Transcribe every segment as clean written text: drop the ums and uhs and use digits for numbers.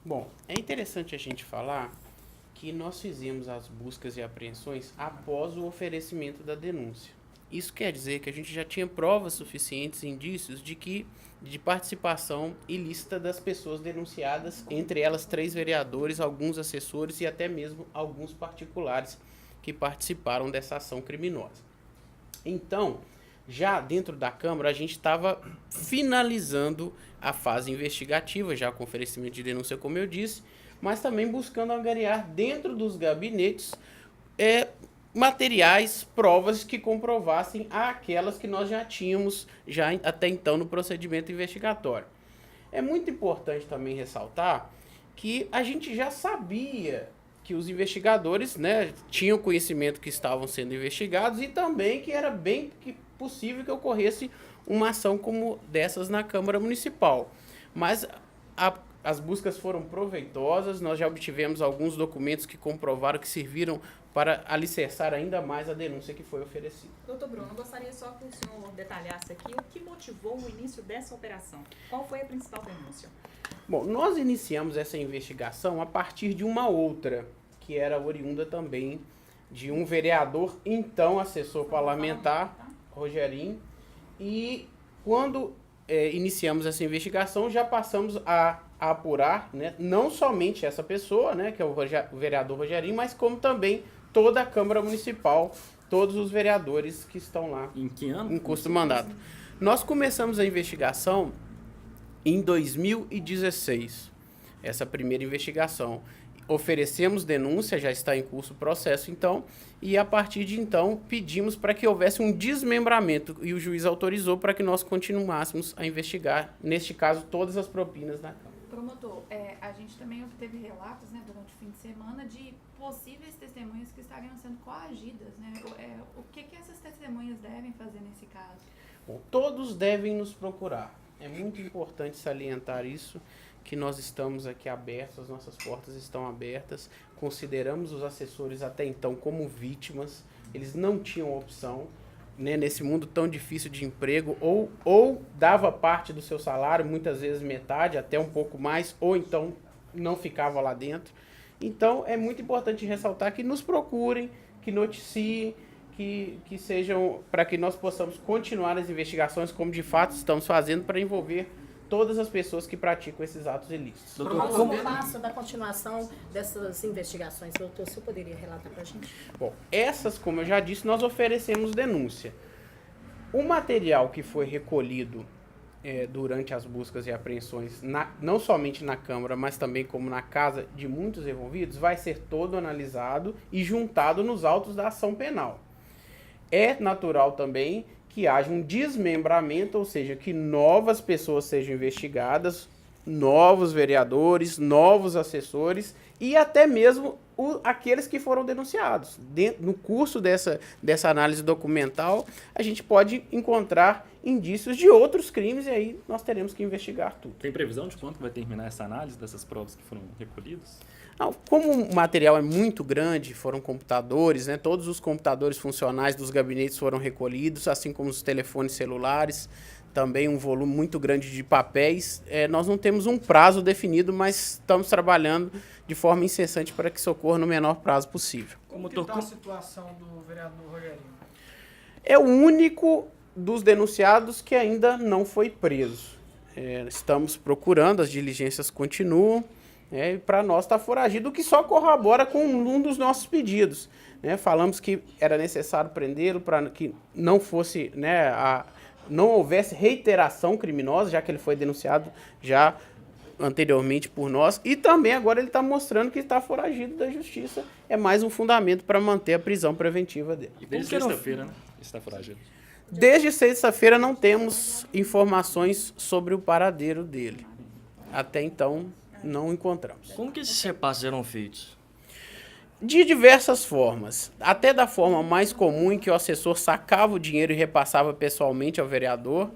Bom, é interessante a gente falar que nós fizemos as buscas e apreensões após o oferecimento da denúncia. Isso quer dizer que a gente já tinha provas suficientes, indícios de participação ilícita das pessoas denunciadas, entre elas 3 vereadores, alguns assessores e até mesmo alguns particulares que participaram dessa ação criminosa. Então, já dentro da Câmara, a gente estava finalizando a fase investigativa, já com oferecimento de denúncia, como eu disse, mas também buscando angariar dentro dos gabinetes materiais, provas que comprovassem aquelas que nós já tínhamos já até então no procedimento investigatório. É muito importante também ressaltar que a gente já sabia que os investigadores, né, tinham conhecimento que estavam sendo investigados e também que era bem possível que ocorresse uma ação como dessas na Câmara Municipal. Mas as buscas foram proveitosas, nós já obtivemos alguns documentos que comprovaram que serviram para alicerçar ainda mais a denúncia que foi oferecida. Doutor Bruno, eu gostaria só que o senhor detalhasse aqui o que motivou o início dessa operação. Qual foi a principal denúncia? Bom, nós iniciamos essa investigação a partir de uma outra, que era oriunda também de um vereador, então assessor parlamentar, Rogerinho, e quando iniciamos essa investigação, já passamos a apurar, né, não somente essa pessoa, né, que é o vereador Rogerinho, mas como também toda a Câmara Municipal, todos os vereadores que estão lá. Em que ano? Em curso do mandato. Nós começamos a investigação em 2016, essa primeira investigação. Oferecemos denúncia, já está em curso o processo, então, e a partir de então pedimos para que houvesse um desmembramento e o juiz autorizou para que nós continuássemos a investigar, neste caso, todas as propinas da Câmara. Promotor, a gente também obteve relatos, né, durante o fim de semana de possíveis testemunhas que estariam sendo coagidas, né? O que essas testemunhas devem fazer nesse caso? Bom, todos devem nos procurar. É muito importante salientar isso, que nós estamos aqui abertos, as nossas portas estão abertas, consideramos os assessores até então como vítimas, eles não tinham opção, né, nesse mundo tão difícil de emprego, ou dava parte do seu salário, muitas vezes metade, até um pouco mais, ou então não ficava lá dentro. Então é muito importante ressaltar que nos procurem, que noticiem, que sejam, para que nós possamos continuar as investigações como de fato estamos fazendo para envolver todas as pessoas que praticam esses atos ilícitos. Doutor, como passa da continuação dessas investigações, doutor, o senhor poderia relatar para a gente? Bom, essas, como eu já disse, nós oferecemos denúncia. O material que foi recolhido durante as buscas e apreensões, não somente na Câmara, mas também como na casa de muitos envolvidos, vai ser todo analisado e juntado nos autos da ação penal. É natural também que haja um desmembramento, ou seja, que novas pessoas sejam investigadas, novos vereadores, novos assessores e até mesmo aqueles que foram denunciados. No curso dessa análise documental, a gente pode encontrar indícios de outros crimes e aí nós teremos que investigar tudo. Tem previsão de quando vai terminar essa análise dessas provas que foram recolhidas? Não, como o material é muito grande, foram computadores, né? Todos os computadores funcionais dos gabinetes foram recolhidos, assim como os telefones celulares, também um volume muito grande de papéis. Nós não temos um prazo definido, mas estamos trabalhando de forma incessante para que isso ocorra no menor prazo possível. Como que está a situação do vereador Rogerinho? É o único dos denunciados que ainda não foi preso. Estamos procurando, as diligências continuam. Para nós está foragido, o que só corrobora com um dos nossos pedidos. Falamos que era necessário prendê-lo para que não fosse, não houvesse reiteração criminosa, já que ele foi denunciado já anteriormente por nós, e também agora ele está mostrando que está foragido da justiça. É mais um fundamento para manter a prisão preventiva dele. E desde sexta-feira, né? Está foragido. Desde sexta-feira não temos informações sobre o paradeiro dele. Até então não encontramos. Como que esses repasses eram feitos? De diversas formas, até da forma mais comum em que o assessor sacava o dinheiro e repassava pessoalmente ao vereador,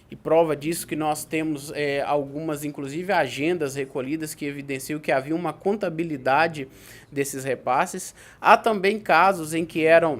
e prova disso que nós temos algumas, inclusive, agendas recolhidas que evidenciam que havia uma contabilidade desses repasses. Há também casos em que eram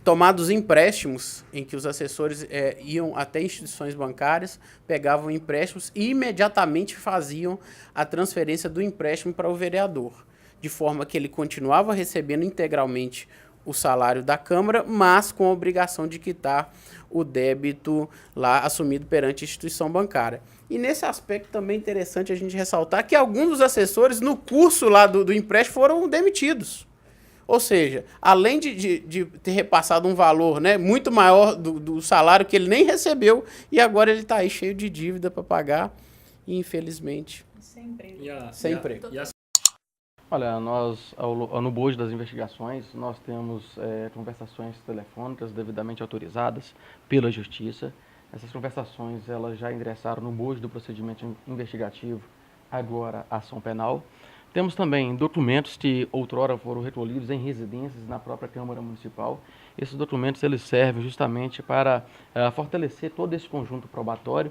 tomados empréstimos em que os assessores iam até instituições bancárias, pegavam empréstimos e imediatamente faziam a transferência do empréstimo para o vereador, de forma que ele continuava recebendo integralmente o salário da Câmara, mas com a obrigação de quitar o débito lá assumido perante a instituição bancária. E nesse aspecto também é interessante a gente ressaltar que alguns dos assessores no curso lá do empréstimo foram demitidos. Ou seja, além de ter repassado um valor, né, muito maior do salário que ele nem recebeu, e agora ele está aí cheio de dívida para pagar, e infelizmente Sem emprego. sem emprego. Olha, nós, no bojo das investigações, nós temos conversações telefônicas devidamente autorizadas pela Justiça. Essas conversações elas já ingressaram no bojo do procedimento investigativo, agora ação penal. Temos também documentos que outrora foram recolhidos em residências na própria Câmara Municipal. Esses documentos eles servem justamente para fortalecer todo esse conjunto probatório,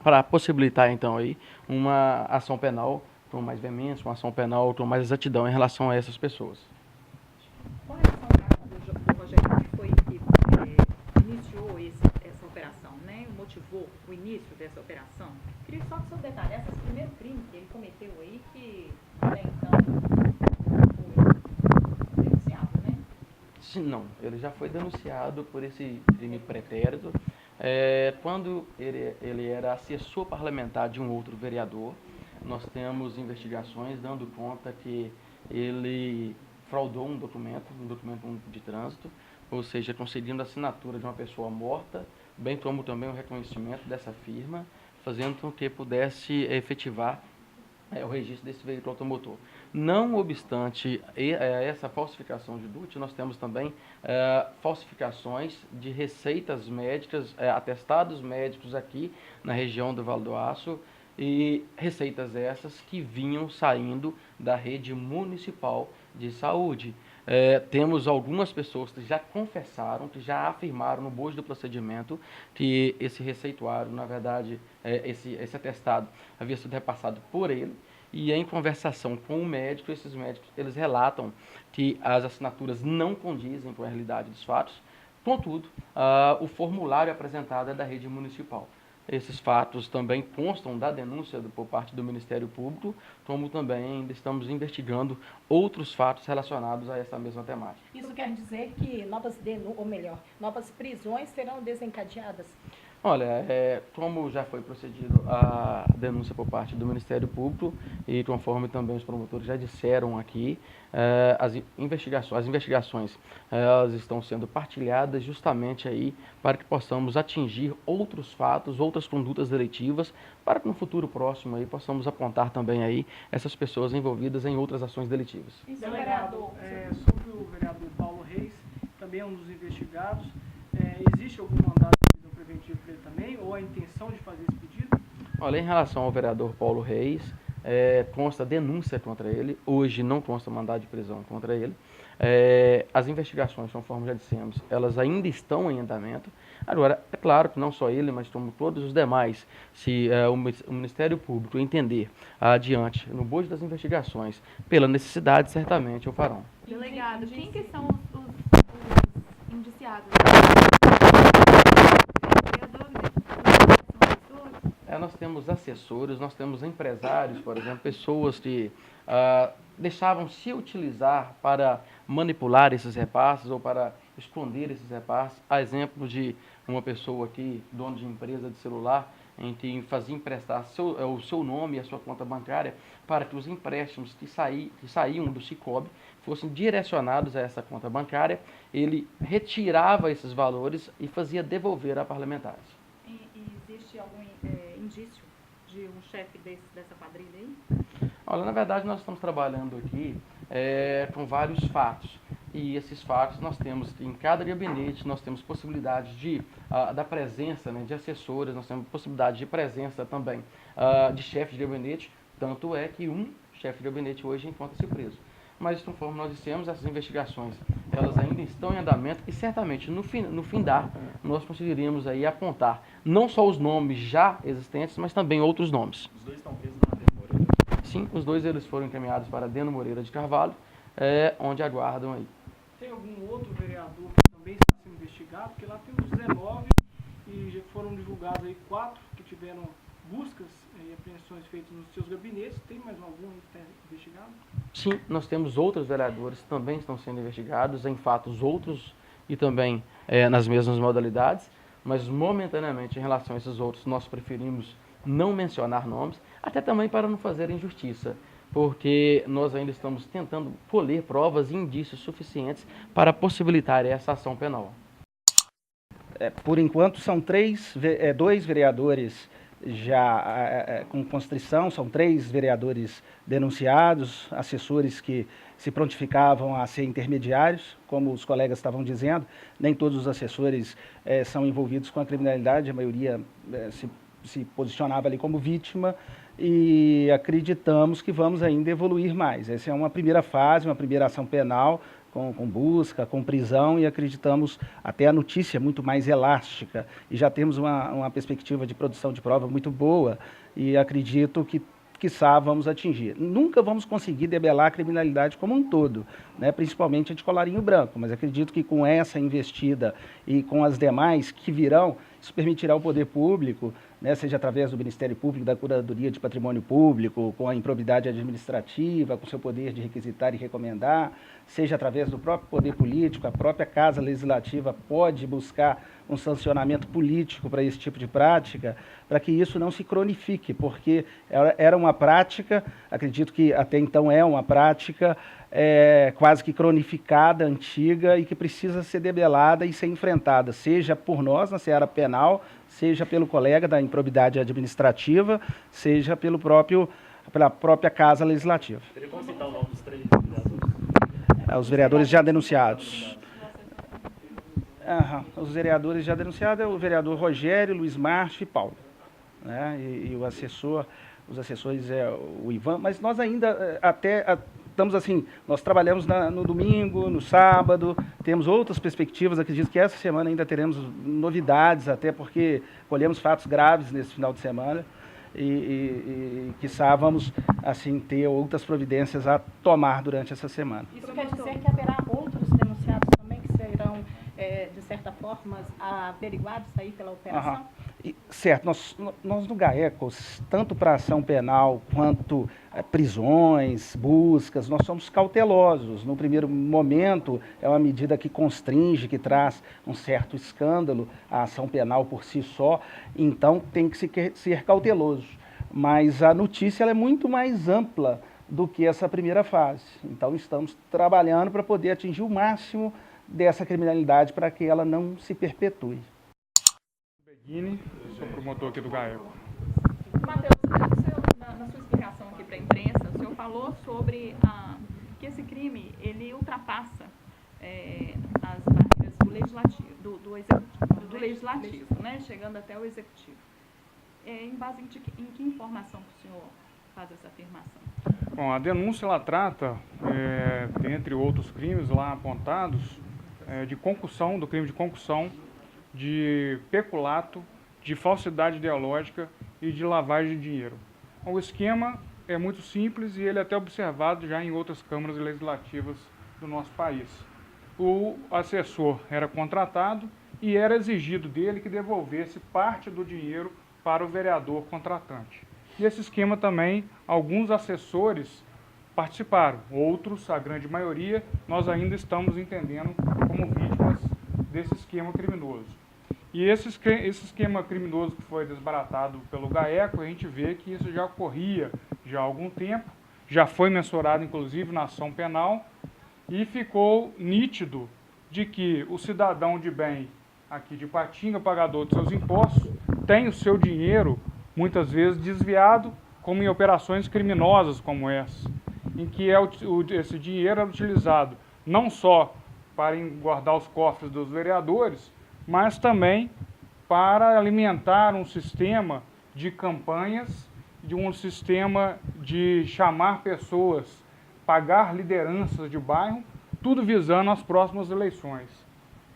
para possibilitar então aí uma ação penal com mais veemência, uma ação penal com mais exatidão em relação a essas pessoas. Com relação ao caso do Rogério, que foi que iniciou essa operação, né? Motivou o início dessa operação, queria só que o senhor detalhasse esse primeiro crime que ele cometeu aí, que até então foi denunciado, né? Sim, não, ele já foi denunciado por esse crime pretérito. Quando ele era assessor parlamentar de um outro vereador, nós temos investigações dando conta que ele fraudou um documento de trânsito, ou seja, conseguindo a assinatura de uma pessoa morta, bem como também o reconhecimento dessa firma, fazendo com que pudesse efetivar o registro desse veículo automotor. Não obstante essa falsificação de DUT, nós temos também falsificações de receitas médicas, atestados médicos aqui na região do Vale do Aço, e receitas essas que vinham saindo da rede municipal de saúde. Temos algumas pessoas que já confessaram, que já afirmaram no bojo do procedimento que esse receituário, na verdade, esse atestado havia sido repassado por ele, e em conversação com o médico, esses médicos eles relatam que as assinaturas não condizem com a realidade dos fatos, contudo, o formulário apresentado é da rede municipal. Esses fatos também constam da denúncia por parte do Ministério Público, como também ainda estamos investigando outros fatos relacionados a essa mesma temática. Isso quer dizer que novas prisões serão desencadeadas? Olha, como já foi procedido a denúncia por parte do Ministério Público e conforme também os promotores já disseram aqui, as investigações elas estão sendo partilhadas justamente aí para que possamos atingir outros fatos, outras condutas delitivas, para que no futuro próximo aí possamos apontar também aí essas pessoas envolvidas em outras ações delitivas. Delegado, sobre o vereador Paulo Reis, também é um dos investigados, existe algum mandado de prisão preventiva para ele também, ou a intenção de fazer esse pedido? Olha, em relação ao vereador Paulo Reis, consta denúncia contra ele, hoje não consta mandado de prisão contra ele. As investigações, conforme já dissemos, elas ainda estão em andamento. Agora, é claro que não só ele, mas como todos os demais, se o Ministério Público entender adiante, no bojo das investigações, pela necessidade, certamente o farão. Delegado, quem que são os indiciados? Nós temos assessores, nós temos empresários, por exemplo, pessoas que deixavam se utilizar para manipular esses repasses ou para esconder esses repasses. A exemplo de uma pessoa aqui, dono de empresa de celular, em que fazia emprestar o seu nome e a sua conta bancária para que os empréstimos que saíam do Sicob fossem direcionados a essa conta bancária. Ele retirava esses valores e fazia devolver a parlamentares. E existe algum indício de um chefe dessa quadrilha aí? Olha, na verdade nós estamos trabalhando aqui com vários fatos. E esses fatos nós temos, em cada gabinete, nós temos possibilidade da presença, né, de assessores, nós temos possibilidade de presença também de chefes de gabinete, tanto é que um chefe de gabinete hoje encontra-se preso. Mas, conforme nós dissemos, essas investigações, elas ainda estão em andamento e certamente no findar nós conseguiríamos aí apontar não só os nomes já existentes, mas também outros nomes. Os dois estão presos na Deno Moreira? Sim, os dois eles foram encaminhados para Deno Moreira de Carvalho, onde aguardam aí. Tem algum outro vereador que também está sendo investigado, porque lá tem os 19 e já foram divulgados aí 4 que tiveram buscas e apreensões feitas nos seus gabinetes. Tem mais algum aí que está investigado? Sim, nós temos outros vereadores que também estão sendo investigados em fatos outros e também nas mesmas modalidades, mas momentaneamente em relação a esses outros nós preferimos não mencionar nomes, até também para não fazer injustiça, porque nós ainda estamos tentando colher provas e indícios suficientes para possibilitar essa ação penal. Por enquanto, são dois vereadores já com constrição, são 3 vereadores denunciados, assessores que se prontificavam a ser intermediários, como os colegas estavam dizendo. Nem todos os assessores são envolvidos com a criminalidade, a maioria se posicionava ali como vítima, e acreditamos que vamos ainda evoluir mais. Essa é uma primeira fase, uma primeira ação penal, com busca, com prisão, e acreditamos até a notícia muito mais elástica. E já temos uma perspectiva de produção de prova muito boa, e acredito que, quiçá, vamos atingir. Nunca vamos conseguir debelar a criminalidade como um todo, né? Principalmente a de colarinho branco, mas acredito que com essa investida e com as demais que virão, isso permitirá ao poder público, né, seja através do Ministério Público, da Curadoria de Patrimônio Público, com a improbidade administrativa, com seu poder de requisitar e recomendar, seja através do próprio poder político, a própria Casa Legislativa pode buscar um sancionamento político para esse tipo de prática, para que isso não se cronifique, porque era uma prática, acredito que até então é uma prática quase que cronificada, antiga, e que precisa ser debelada e ser enfrentada, seja por nós na seara penal, seja pelo colega da improbidade administrativa, seja pela própria Casa Legislativa. Teria como citar o nome dos 3 vereadores? Os vereadores já denunciados. Os vereadores já denunciados é o vereador Rogério, Luiz Márcio e Paulo, né? E os assessores é o Ivan, mas nós ainda estamos assim, nós trabalhamos no domingo, no sábado, temos outras perspectivas, acredito que essa semana ainda teremos novidades, até porque colhemos fatos graves nesse final de semana, e quiçá vamos assim ter outras providências a tomar durante essa semana. Isso quer dizer que haverá outros denunciados também que serão, de certa forma, averiguados aí pela operação? Certo, nós no GAECOS, tanto para ação penal quanto prisões, buscas, nós somos cautelosos. No primeiro momento, é uma medida que constringe, que traz um certo escândalo à ação penal por si só, então tem que ser cauteloso. Mas a notícia ela é muito mais ampla do que essa primeira fase. Então estamos trabalhando para poder atingir o máximo dessa criminalidade para que ela não se perpetue. Sou promotor aqui do GAECO. Matheus, na sua explicação aqui para a imprensa, o senhor falou sobre que esse crime ele ultrapassa as barreiras do legislativo, né, chegando até o executivo. Em base em que informação que o senhor faz essa afirmação? Bom, a denúncia ela trata, dentre outros crimes lá apontados, de concussão, do crime de concussão, de peculato, de falsidade ideológica e de lavagem de dinheiro. O esquema é muito simples e ele é até observado já em outras câmaras legislativas do nosso país. O assessor era contratado e era exigido dele que devolvesse parte do dinheiro para o vereador contratante. Nesse esquema também, alguns assessores participaram, outros, a grande maioria, nós ainda estamos entendendo como vítimas desse esquema criminoso. E esse esquema criminoso que foi desbaratado pelo GAECO, a gente vê que isso já ocorria já há algum tempo, já foi mensurado inclusive na ação penal, e ficou nítido de que o cidadão de bem aqui de Ipatinga, pagador de seus impostos, tem o seu dinheiro muitas vezes desviado, como em operações criminosas como essa, em que esse dinheiro é utilizado não só para engordar os cofres dos vereadores, mas também para alimentar um sistema de campanhas, de um sistema de chamar pessoas, pagar lideranças de bairro, tudo visando as próximas eleições.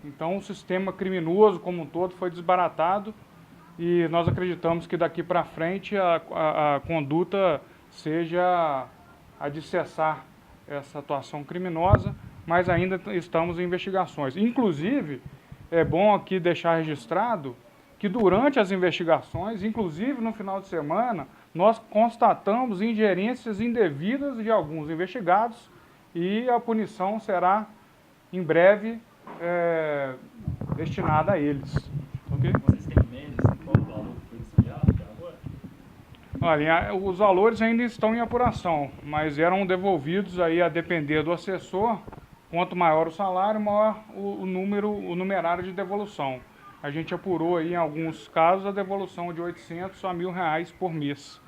Então o sistema criminoso como um todo foi desbaratado e nós acreditamos que daqui para frente a conduta seja a de cessar essa atuação criminosa, mas ainda estamos em investigações. Inclusive, é bom aqui deixar registrado que durante as investigações, inclusive no final de semana, nós constatamos ingerências indevidas de alguns investigados e a punição será, em breve, destinada a eles. Okay? Vocês têm em mente qual o valor que foi desviado até agora? Olha, os valores ainda estão em apuração, mas eram devolvidos aí a depender do assessor. Quanto maior o salário, maior o numerário de devolução. A gente apurou aí, em alguns casos, a devolução de R$ 800 a R$ 1.000 por mês.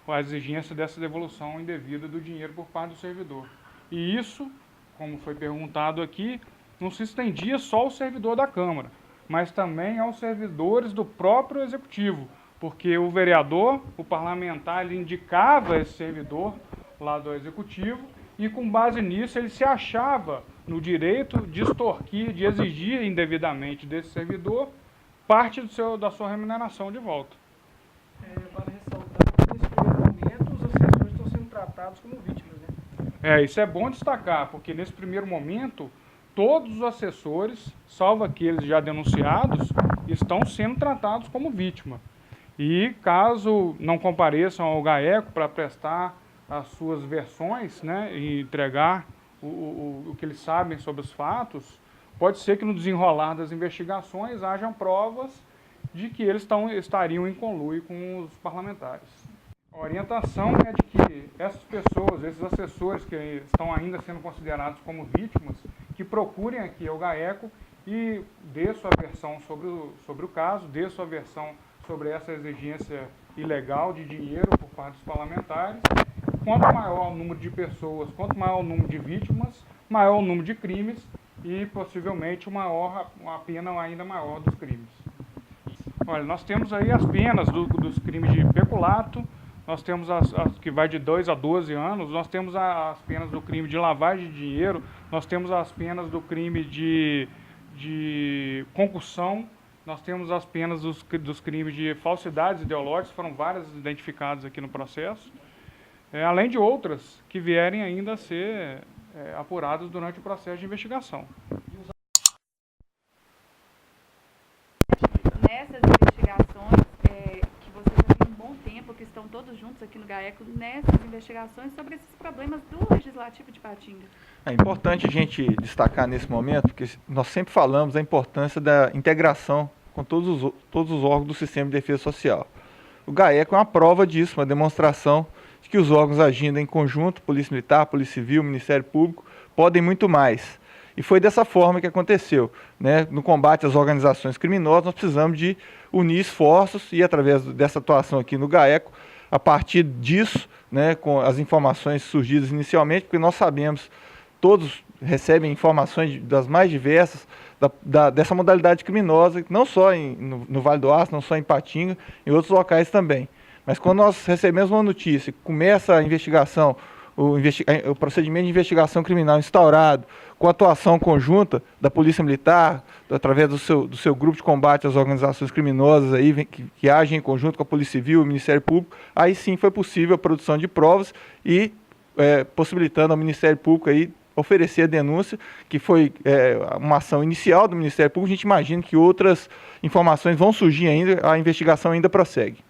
A exigência dessa devolução indevida do dinheiro por parte do servidor. E isso, como foi perguntado aqui, não se estendia só ao servidor da Câmara, mas também aos servidores do próprio Executivo, porque o vereador, o parlamentar, ele indicava esse servidor lá do Executivo e, com base nisso, ele se achava no direito de extorquir, de exigir indevidamente desse servidor parte da sua remuneração de volta. Vale ressaltar que nesse primeiro momento os assessores estão sendo tratados como vítimas, né? Isso é bom destacar, porque nesse primeiro momento, todos os assessores, salvo aqueles já denunciados, estão sendo tratados como vítima. E caso não compareçam ao GAECO para prestar as suas versões, né, e entregar o que eles sabem sobre os fatos, pode ser que no desenrolar das investigações hajam provas de que eles estariam em conluio com os parlamentares. A orientação é de que essas pessoas, esses assessores que estão ainda sendo considerados como vítimas, que procurem aqui ao GAECO e dê sua versão sobre o caso, dê sua versão sobre essa exigência ilegal de dinheiro por parte dos parlamentares. Quanto maior o número de pessoas, quanto maior o número de vítimas, maior o número de crimes e possivelmente uma pena ainda maior dos crimes. Olha, nós temos aí as penas dos crimes de peculato, nós temos as que vai de 2 a 12 anos, nós temos as penas do crime de lavagem de dinheiro, nós temos as penas do crime de concussão, nós temos as penas dos crimes de falsidades ideológicas, foram várias identificadas aqui no processo, além de outras que vierem ainda a ser apuradas durante o processo de investigação. Nessas investigações, que vocês já têm um bom tempo, que estão todos juntos aqui no GAECO, nessas investigações sobre esses problemas do Legislativo de Ipatinga. É importante a gente destacar nesse momento, porque nós sempre falamos da importância da integração com todos os órgãos do sistema de defesa social. O GAECO é uma prova disso, uma demonstração de que os órgãos agindo em conjunto, Polícia Militar, Polícia Civil, Ministério Público, podem muito mais. E foi dessa forma que aconteceu, né? No combate às organizações criminosas, nós precisamos de unir esforços e, através dessa atuação aqui no GAECO, a partir disso, né, com as informações surgidas inicialmente, porque nós sabemos, todos recebem informações das mais diversas, dessa modalidade criminosa, não só no Vale do Aço, não só em Ipatinga, em outros locais também. Mas quando nós recebemos uma notícia, começa a investigação, o procedimento de investigação criminal instaurado, com a atuação conjunta da Polícia Militar, através do seu grupo de combate às organizações criminosas aí, que agem em conjunto com a Polícia Civil e o Ministério Público, aí sim foi possível a produção de provas e possibilitando ao Ministério Público aí oferecer a denúncia, que foi uma ação inicial do Ministério Público. A gente imagina que outras informações vão surgir ainda, a investigação ainda prossegue.